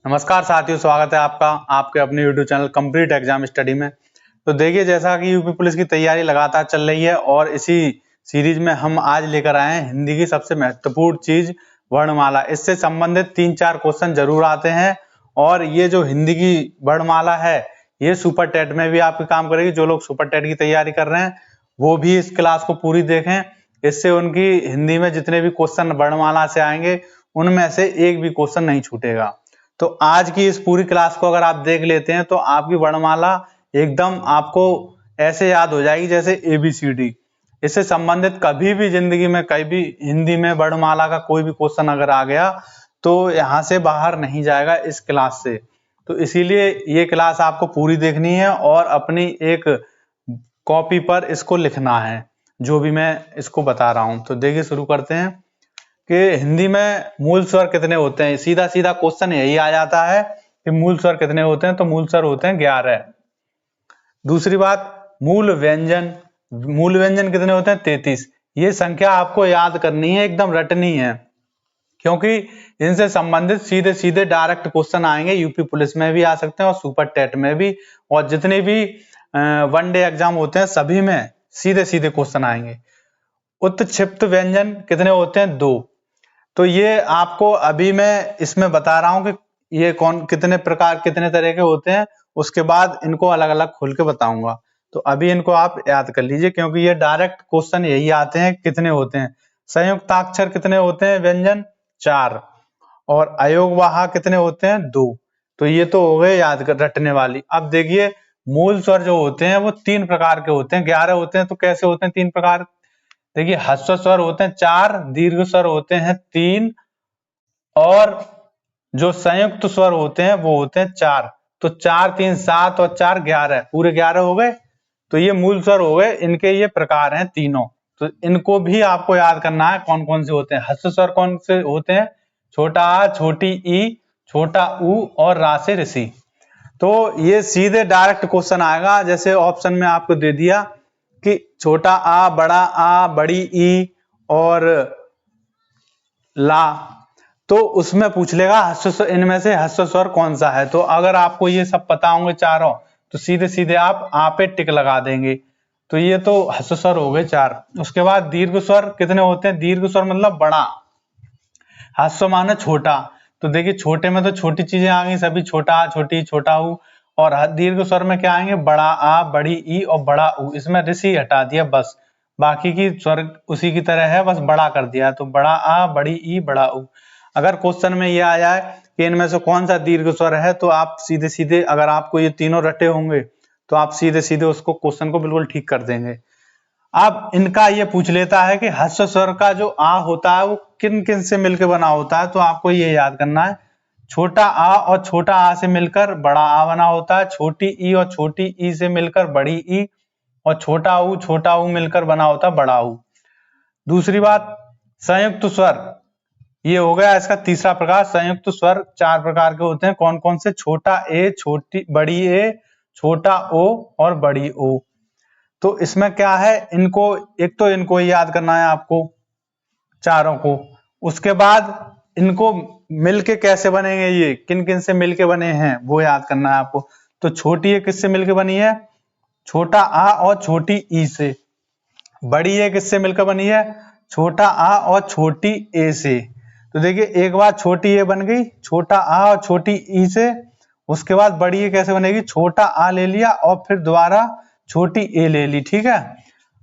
नमस्कार साथियों, स्वागत है आपका आपके अपने YouTube channel complete exam study में। तो देखिए, जैसा कि यूपी पुलिस की तैयारी लगातार चल रही है और इसी सीरीज में हम आज लेकर आए हैं हिंदी की सबसे महत्वपूर्ण चीज वर्णमाला। इससे संबंधित 3-4 क्वेश्चन जरूर आते हैं और ये जो हिंदी की वर्णमाला है ये सुपर टेट में भी आपके काम करेगी। जो लोग सुपर टेट की तैयारी कर रहे हैं वो भी इस क्लास को पूरी देखें। इससे उनकी हिंदी में जितने भी क्वेश्चन वर्णमाला से आएंगे उनमें से एक भी क्वेश्चन नहीं छूटेगा। तो आज की इस पूरी क्लास को अगर आप देख लेते हैं तो आपकी वर्णमाला एकदम आपको ऐसे याद हो जाएगी जैसे ABCD। इससे संबंधित कभी भी जिंदगी में कहीं भी हिंदी में वर्णमाला का कोई भी क्वेश्चन अगर आ गया तो यहाँ से बाहर नहीं जाएगा इस क्लास से। तो इसीलिए ये क्लास आपको पूरी देखनी है और अपनी एक कॉपी पर इसको लिखना है जो भी मैं इसको बता रहा हूं। तो देखिए, शुरू करते हैं कि हिंदी में मूल स्वर कितने होते हैं। सीधा सीधा क्वेश्चन यही आ जाता है कि मूल स्वर कितने होते हैं, तो मूल स्वर होते हैं 11। दूसरी बात, मूल व्यंजन कितने होते हैं 33। ये संख्या आपको याद करनी है, एकदम रटनी है, क्योंकि इनसे संबंधित सीधे सीधे डायरेक्ट क्वेश्चन आएंगे। यूपी पुलिस में भी आ सकते हैं और सुपर टेट में भी, और जितने भी वनडे एग्जाम होते हैं सभी में सीधे सीधे क्वेश्चन आएंगे। उत्क्षिप्त व्यंजन कितने होते हैं 2। तो ये आपको अभी मैं इसमें बता रहा हूं कि ये कितने प्रकार कितने तरह के होते हैं, उसके बाद इनको अलग अलग खोल के बताऊंगा। तो अभी इनको आप याद कर लीजिए, क्योंकि ये डायरेक्ट क्वेश्चन यही आते हैं कितने होते हैं। संयुक्ताक्षर कितने होते हैं व्यंजन 4, और अयोगवाह कितने होते हैं 2। तो ये तो हो गए याद कर रटने वाली। अब देखिए, मूल स्वर जो होते हैं वो 3 प्रकार के होते हैं। 11 होते हैं तो कैसे होते हैं 3 प्रकार। देखिए, ह्रस्व स्वर होते हैं 4, दीर्घ स्वर होते हैं 3, और जो संयुक्त स्वर होते हैं वो होते हैं 4। तो 4 3 7 और 4 11, पूरे 11 हो गए। तो ये मूल स्वर हो गए, इनके ये प्रकार हैं तीनों। तो इनको भी आपको याद करना है कौन कौन से होते हैं। ह्रस्व स्वर कौन से होते हैं, छोटा आ, छोटी ई, छोटा ऊ और रा से ऋषि। तो ये सीधे डायरेक्ट क्वेश्चन आएगा, जैसे ऑप्शन में आपको दे दिया कि छोटा आ, बड़ा आ, बड़ी ई और ला, तो उसमें पूछ लेगा इनमें से ह्रस्व स्वर कौन सा है। तो अगर आपको ये सब पता होंगे चारों तो सीधे सीधे आप आ पे टिक लगा देंगे। तो ये तो ह्रस्व स्वर हो गए 4। उसके बाद दीर्घ स्वर कितने होते हैं। दीर्घ स्वर मतलब बड़ा, ह्रस्व माने छोटा। तो देखिए, छोटे में तो छोटी चीजें आ गई सभी, छोटा आ, छोटी, छोटा ऊ। और दीर्घ स्वर में क्या आएंगे, बड़ा आ, बड़ी ई और बड़ा ऊ। इसमें ऋषि हटा दिया बस, बाकी की स्वर उसी की तरह है, बस बड़ा कर दिया। तो बड़ा आ, बड़ी ई, बड़ा ऊ। अगर क्वेश्चन में ये आ जाए कि इनमें से कौन सा दीर्घ स्वर है, तो आप सीधे सीधे, अगर आपको ये तीनों रटे होंगे तो आप सीधे सीधे उसको क्वेश्चन को बिल्कुल ठीक कर देंगे। अब इनका ये पूछ लेता है कि ह्रस्व स्वर का जो आ होता है वो किन किन से मिलकर बना होता है। तो आपको ये याद करना है, छोटा आ और छोटा आ से मिलकर बड़ा आ बना होता है, छोटी ई और छोटी ई से मिलकर बड़ी ई, और छोटा ऊ मिलकर बना होता है बड़ा ऊ। दूसरी बात, संयुक्त स्वर, ये हो गया इसका तीसरा प्रकार। संयुक्त स्वर 4 प्रकार के होते हैं। कौन कौन से, छोटा ए, छोटी बड़ी ए, छोटा ओ और बड़ी ओ। तो इसमें क्या है, इनको एक तो इनको याद करना है आपको चारों को। उसके बाद इनको मिलके कैसे बनेंगे, ये किन किन से मिलके बने हैं वो याद करना है आपको। तो छोटी ए किससे मिलके बनी है, छोटा आ और छोटी ई से। बड़ी ए किससे मिलकर बनी है, छोटा आ और छोटी ए से। तो देखिए, एक बार छोटी ए बन गई छोटा आ और छोटी ई से, उसके बाद बड़ी ए कैसे बनेगी, छोटा आ ले लिया और फिर दोबारा छोटी ए ले ली, ठीक है।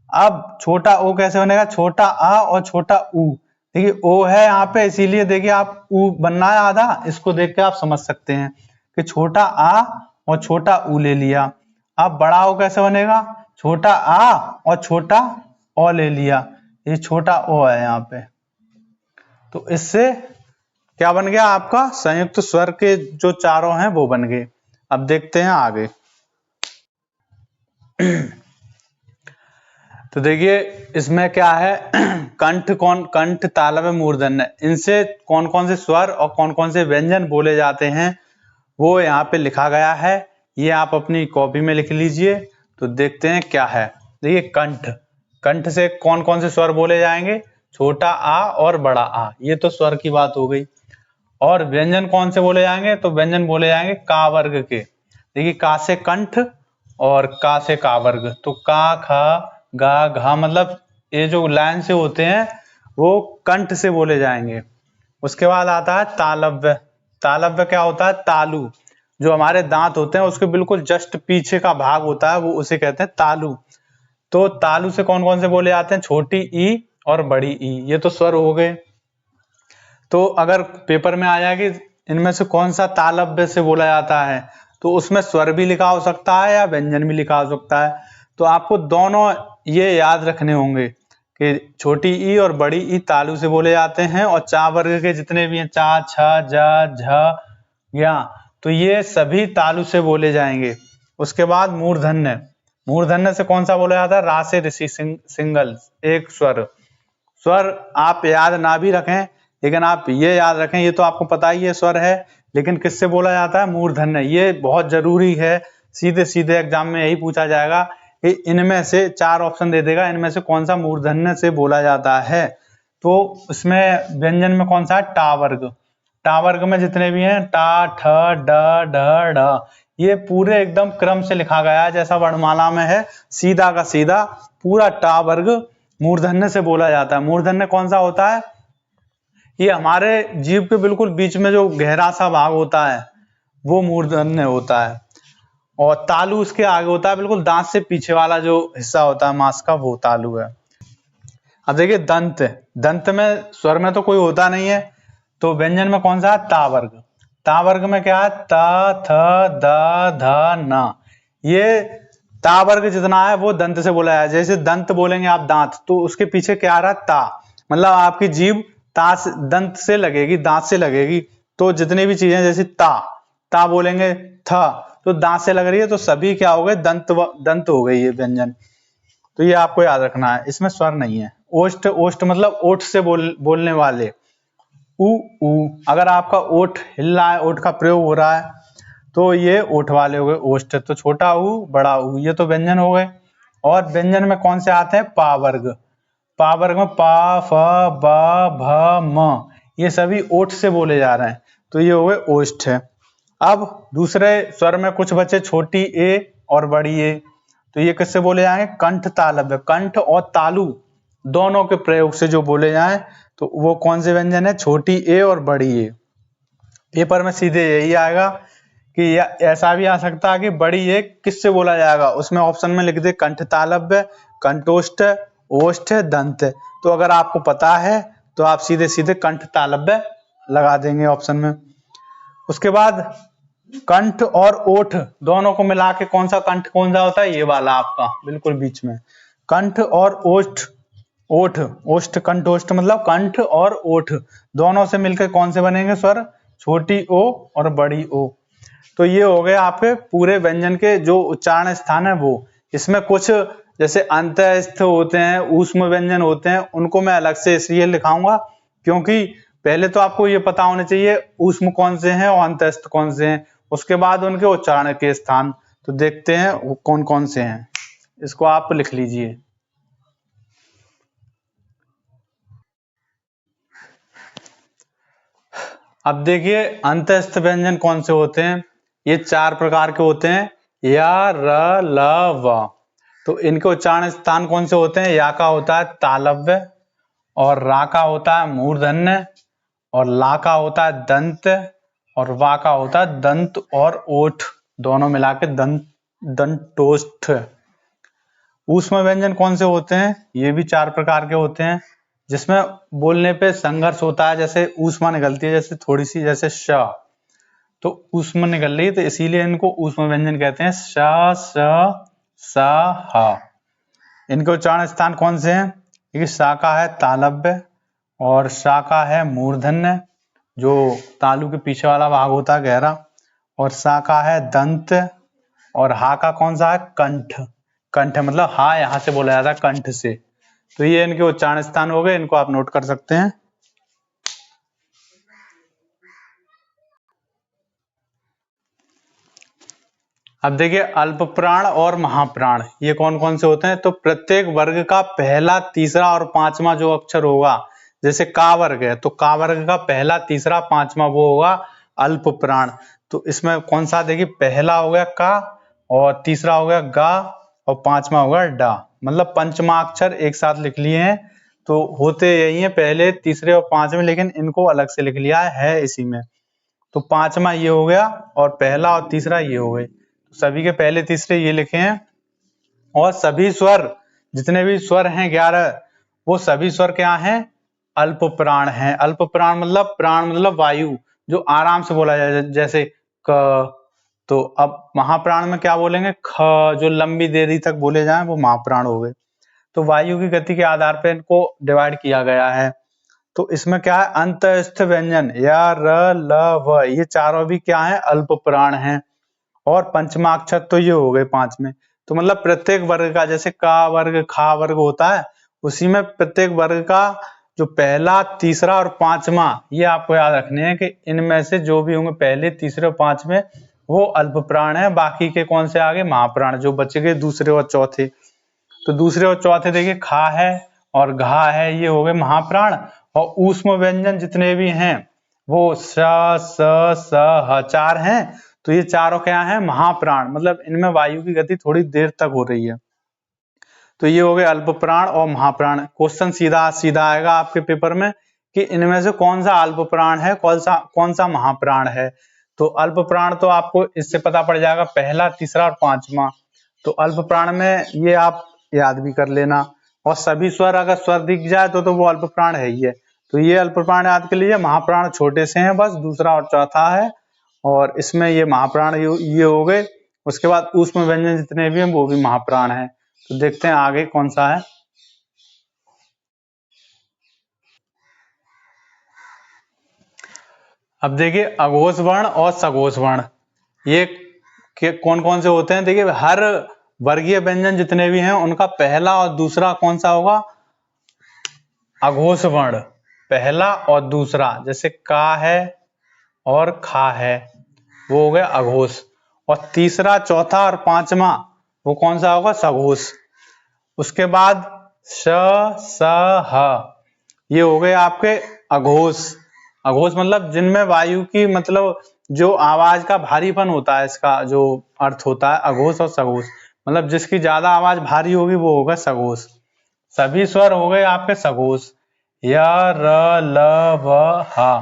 अब छोटा ओ कैसे बनेगा, छोटा आ और छोटा ऊ। देखिए, ओ है यहाँ पे, इसीलिए देखिए आप ऊ बनना है आधा, इसको देख के आप समझ सकते हैं कि छोटा आ और छोटा ऊ ले लिया। अब बड़ा ओ कैसे बनेगा, छोटा आ और छोटा ओ ले लिया, ये छोटा ओ है यहाँ पे। तो इससे क्या बन गया, आपका संयुक्त स्वर के जो चारों हैं वो बन गए। अब देखते हैं आगे। तो देखिए, इसमें क्या है, कंठ, तालव्य, मूर्धन्य, इनसे कौन कौन से स्वर और कौन कौन से व्यंजन बोले जाते हैं वो यहाँ पे लिखा गया है। ये आप अपनी कॉपी में लिख लीजिए। तो देखते हैं क्या है। देखिए, कंठ से कौन कौन से स्वर बोले जाएंगे, छोटा आ और बड़ा आ, ये तो स्वर की बात हो गई। और व्यंजन कौन से बोले जाएंगे, तो व्यंजन बोले जाएंगे का वर्ग के। देखिए का से कंठ और का से का वर्ग, तो का खा गा घा मतलब ये जो लाइन से होते हैं वो कंठ से बोले जाएंगे। उसके बाद आता है तालव्य। तालव्य क्या होता है, तालु, जो हमारे दांत होते हैं उसके बिल्कुल जस्ट पीछे का भाग होता है वो उसे कहते हैं तालु। तो तालु से कौन कौन से बोले जाते हैं, छोटी ई और बड़ी ई, ये तो स्वर हो गए। तो अगर पेपर में आया कि इनमें से कौन सा तालव्य से बोला जाता है, तो उसमें स्वर भी लिखा हो सकता है या व्यंजन भी लिखा हो सकता है। तो आपको दोनों ये याद रखने होंगे कि छोटी ई और बड़ी ई तालु से बोले जाते हैं, और चा वर्ग के जितने भी हैं चा छ जा झ या, तो ये सभी तालु से बोले जाएंगे। उसके बाद मूर्धन्य। मूर्धन्य से कौन सा बोला जाता है, रा से ऋषि सिंगल एक स्वर। स्वर आप याद ना भी रखें लेकिन आप ये याद रखें, ये तो आपको पता ही है स्वर है, लेकिन किससे बोला जाता है, मूर्धन्य। ये बहुत जरूरी है, सीधे सीधे एग्जाम में यही पूछा जाएगा कि इनमें से 4 ऑप्शन दे देगा, इनमें से कौन सा मूर्धन्य से बोला जाता है। तो इसमें व्यंजन में कौन सा है, टा वर्ग। टा वर्ग में जितने भी हैं टा ठ ड ढ ढ, ये पूरे एकदम क्रम से लिखा गया है जैसा वर्णमाला में है, सीधा का सीधा पूरा टा वर्ग मूर्धन्य से बोला जाता है। मूर्धन्य कौन सा होता है, ये हमारे जीभ के बिल्कुल बीच में जो गहरा सा भाग होता है वो मूर्धन्य होता है, और तालु उसके आगे होता है, बिल्कुल दांत से पीछे वाला जो हिस्सा होता है मांस का, वो तालु है। अब देखिए दंत। दंत में स्वर में तो कोई होता नहीं है, तो व्यंजन में कौन सा है, ता वर्ग। ता वर्ग में क्या है, ता थ द ध न, ये ता वर्ग जितना है वो दंत से बोला है। जैसे दंत बोलेंगे आप दांत, तो उसके पीछे क्या आ रहा है, ता, मतलब आपकी जीभ ता से दंत से लगेगी, दांत से लगेगी। तो जितनी भी चीजें जैसे ता बोलेंगे, था तो दांत से लग रही है, तो सभी क्या हो गए, दंत हो गई ये व्यंजन। तो ये आपको याद रखना है, इसमें स्वर नहीं है। ओष्ठ। ओष्ठ मतलब ओठ से बोलने वाले, उ। अगर आपका ओठ हिल रहा है, ओठ का प्रयोग हो रहा है, तो ये ओठ वाले हो गए ओष्ठ। तो छोटा ऊ बड़ा ऊ, ये तो व्यंजन हो गए। और व्यंजन में कौन से आते हैं, पा वर्ग। पा वर्ग में पा फ ब भ म, ये सभी ओठ से बोले जा रहे हैं, तो ये हो गए ओष्ठ। अब दूसरे स्वर में कुछ बचे, छोटी ए और बड़ी ए, तो ये किससे बोले जाएंगे, कंठ तालव्य। कंठ और तालु दोनों के प्रयोग से जो बोले जाएं, तो वो कौन से व्यंजन है, छोटी ए और बड़ी ए। पेपर में सीधे यही आएगा कि ऐसा भी आ सकता है कि बड़ी ए किससे बोला जाएगा, उसमें ऑप्शन में लिख दे कंठ तालव्य, कंठोष्ठ, ओष्ठ, दंत। तो अगर आपको पता है तो आप सीधे सीधे कंठ तालव्य लगा देंगे ऑप्शन में। उसके बाद कंठ और ओठ दोनों को मिला के कौन सा कंठ कौन सा होता है, ये वाला आपका बिल्कुल बीच में। कंठ और ओष्ठ, ओठ, ओष्ठ कंठोष्ठ मतलब कंठ और ओठ दोनों से मिलकर कौन से बनेंगे स्वर, छोटी ओ और बड़ी ओ। तो ये हो गए आपके पूरे व्यंजन के जो उच्चारण स्थान है वो। इसमें कुछ जैसे अंतस्थ होते हैं, ऊष्म व्यंजन होते हैं, उनको मैं अलग से इसलिए लिखाऊंगा क्योंकि पहले तो आपको ये पता होना चाहिए ऊष्म कौन से हैं और अंतस्थ कौन से हैं, उसके बाद उनके उच्चारण के स्थान। तो देखते हैं वो कौन कौन से हैं, इसको आप लिख लीजिए। अब देखिए अंतस्थ व्यंजन कौन से होते हैं, ये 4 प्रकार के होते हैं, या र ल व। तो इनके उच्चारण स्थान कौन से होते हैं, या का होता है तालव्य, और रा का होता है मूर्धन्य, और ला का होता है दंत, और वा का होता है दंत और ओठ दोनों मिला के दंतोष्ठ। ऊष्म व्यंजन कौन से होते हैं, ये भी 4 प्रकार के होते हैं, जिसमें बोलने पे संघर्ष होता है, जैसे ऊष्मा निकलती है, जैसे थोड़ी सी, जैसे श, तो ऊष्मा निकल रही है, तो इसीलिए इनको ऊष्म व्यंजन कहते हैं। श स ह। इनके उच्चारण स्थान कौन से हैं, क्योंकि सा का है तालव्य, और सा का है मूर्धन्य जो तालु के पीछे वाला भाग होता है गहरा, और सा का है दंत, और हा का कौन सा है, कंठ। कंठ मतलब हा यहां से बोला जाता है कंठ से। तो ये इनके उच्चारण स्थान हो गए, इनको आप नोट कर सकते हैं। अब देखिए अल्प प्राण और महाप्राण ये कौन कौन से होते हैं, तो प्रत्येक वर्ग का पहला, तीसरा और 5वां जो अक्षर होगा, जैसे का वर्ग है तो का वर्ग का पहला, तीसरा, पांचवा वो होगा अल्प प्राण। तो इसमें कौन सा देखिए, पहला हो गया का और तीसरा हो गया गा और पांचवा होगा डा, मतलब पंचमाक्षर एक साथ लिख लिए हैं। तो होते यही है पहले, तीसरे और पांचवें, लेकिन इनको अलग से लिख लिया है इसी में। तो पांचवा ये हो गया और पहला और तीसरा ये हो गए। तो सभी के पहले तीसरे ये लिखे हैं। और सभी स्वर, जितने भी स्वर हैं 11, वो सभी स्वर क्या हैं, अल्प प्राण हैं। अल्प प्राण मतलब वायु, जो आराम से बोला जाए, जैसे क। तो अब महाप्राण में क्या बोलेंगे, ख, जो लंबी देरी तक बोले जाएं वो महाप्राण हो गए। तो वायु की गति के आधार पर इनको डिवाइड किया गया है। तो इसमें क्या है, अंतस्थ व्यंजन या र, ल, व, ये चारों भी क्या है, अल्प प्राण हैं। और पंचमाक्षर तो ये हो गए 5 में। तो मतलब प्रत्येक वर्ग का, जैसे का वर्ग, खा वर्ग होता है, उसी में प्रत्येक वर्ग का जो पहला, तीसरा और पांचवा, ये आपको याद रखने हैं कि इनमें से जो भी होंगे पहले, तीसरे और पांचवें, वो अल्प प्राण है। बाकी के कौन से आगे, महाप्राण, जो बचे गए दूसरे और चौथे। तो दूसरे और चौथे देखिए, खा है और घा है, ये हो गए महाप्राण। और ऊष्म व्यंजन जितने भी हैं वो स, स, ह, 4 हैं। तो ये चारों क्या हैं, महाप्राण, मतलब इनमें वायु की गति थोड़ी देर तक हो रही है। तो ये हो गए अल्प प्राण और महाप्राण। क्वेश्चन सीधा सीधा आएगा आपके पेपर में कि इनमें से कौन सा अल्प प्राण है, कौन सा महाप्राण है। तो अल्प प्राण तो आपको इससे पता पड़ जाएगा, पहला, तीसरा और पांचवा। तो अल्प प्राण में ये आप याद भी कर लेना। और सभी स्वर, अगर स्वर दिख जाए तो वो अल्प प्राण है ही है। तो ये अल्प प्राण याद कर लीजिए। महाप्राण छोटे से हैं, बस दूसरा और चौथा है, और इसमें ये महाप्राण ये हो गए। उसके बाद ऊष्म व्यंजन जितने भी हैं वो भी महाप्राण है। तो देखते हैं आगे कौन सा है। अब देखिए अघोष वर्ण और सघोष वर्ण, ये कौन कौन से होते हैं। देखिए हर वर्गीय व्यंजन जितने भी हैं उनका पहला और दूसरा कौन सा होगा, अघोष वर्ण, पहला और दूसरा। जैसे का है और खा है, वो हो गया अघोष। और तीसरा, चौथा और पांचवा वो कौन सा होगा, सघोष। उसके बाद श, स, ह, ये हो गए आपके अघोष। अघोष मतलब जिनमें वायु की, मतलब जो आवाज का भारीपन होता है, इसका जो अर्थ होता है अघोष और सघोष, मतलब जिसकी ज्यादा आवाज भारी होगी वो होगा सघोष। सभी स्वर हो गए आपके सघोष, य, र, ल, व, ह,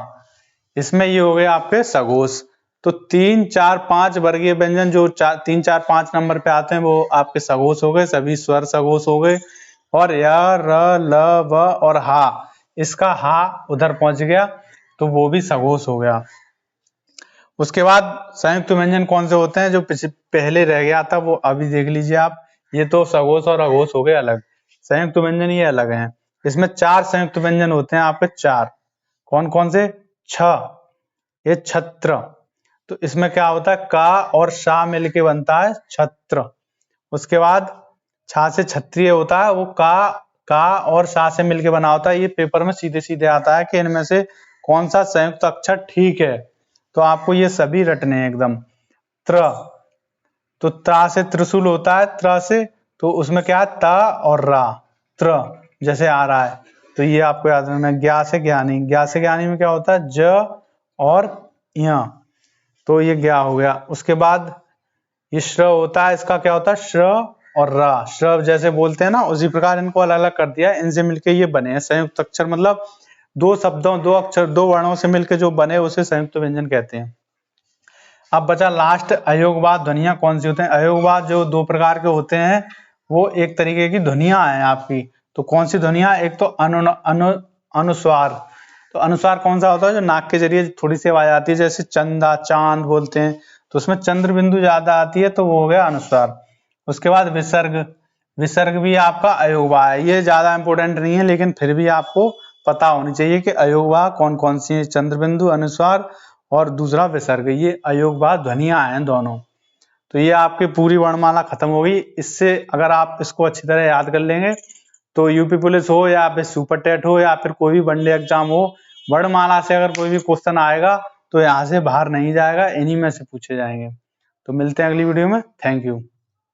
इसमें ये हो गए आपके सघोष। तो 3, 4, 5 वर्गीय व्यंजन जो 3, 4, 5 नंबर पे आते हैं वो आपके सघोष हो गए, सभी स्वर सघोष हो गए। और य, र, ल, व और हा, इसका हा उधर पहुंच गया तो वो भी सघोष हो गया। उसके बाद संयुक्त व्यंजन कौन से होते हैं, जो पहले रह गया था वो अभी देख लीजिए आप। ये तो सघोष और अघोष हो गए अलग, संयुक्त व्यंजन ये अलग हैं। इसमें 4 संयुक्त व्यंजन होते हैं आपके, 4। कौन कौन से, छ, ये छत्र। तो इसमें क्या होता है, का और शा मिलके बनता है छत्र। उसके बाद छा से क्षत्रिय होता है, वो का और शा से मिलके बना होता है। ये पेपर में सीधे सीधे आता है कि इनमें से कौन सा संयुक्त अक्षर ठीक है। तो आपको ये सभी रटने हैं एकदम। त्र, तो ता से त्रिशूल होता है, त्र से, तो उसमें क्या है, ता और रा, त्र जैसे आ रहा है। तो ये आपको याद रखना है। ज्ञा से ज्ञानी, ज्ञा से ज्ञानी में क्या होता है, ज और य, तो ये ज्ञा हो गया। उसके बाद ये श्र होता है, इसका क्या होता है, श्र और रा, श्र जैसे बोलते हैं ना, उसी प्रकार इनको अलग अलग कर दिया। इनसे मिलके ये बने हैं संयुक्त अक्षर, मतलब 2 शब्दों, 2 अक्षर, 2 वर्णों से मिलके जो बने उसे संयुक्त व्यंजन कहते हैं। अब बचा लास्ट, अयोगवाद ध्वनियां कौन सी होते हैं। अयोगवाद जो 2 प्रकार के होते हैं, वो एक तरीके की ध्वनियां हैं आपकी। तो कौन सी ध्वनियां, एक तो अनुस्वार। तो अनुस्वार कौन सा होता है, जो नाक के जरिए थोड़ी सी आवाज आती है, जैसे चंदा, चांद बोलते हैं, तो उसमें चंद्र बिंदु ज्यादा आती है, तो वो हो गया अनुस्वार। उसके बाद विसर्ग, विसर्ग भी आपका अयोगवाह है। ये ज्यादा इंपॉर्टेंट नहीं है, लेकिन फिर भी आपको पता होनी चाहिए कि अयोगवाह कौन कौन सी है, चंद्र बिंदु, अनुस्वार और दूसरा विसर्ग, ये अयोगवाह ध्वनियां हैं दोनों। तो ये आपकी पूरी वर्णमाला खत्म हो गई। इससे अगर आप इसको अच्छी तरह याद कर लेंगे तो यूपी पुलिस हो या फिर सुपर टेट हो या फिर कोई भी वनडे एग्जाम हो, वर्णमाला से अगर कोई भी क्वेश्चन आएगा तो यहाँ से बाहर नहीं जाएगा, इन्हीं में से पूछे जाएंगे। तो मिलते हैं अगली वीडियो में। Thank you.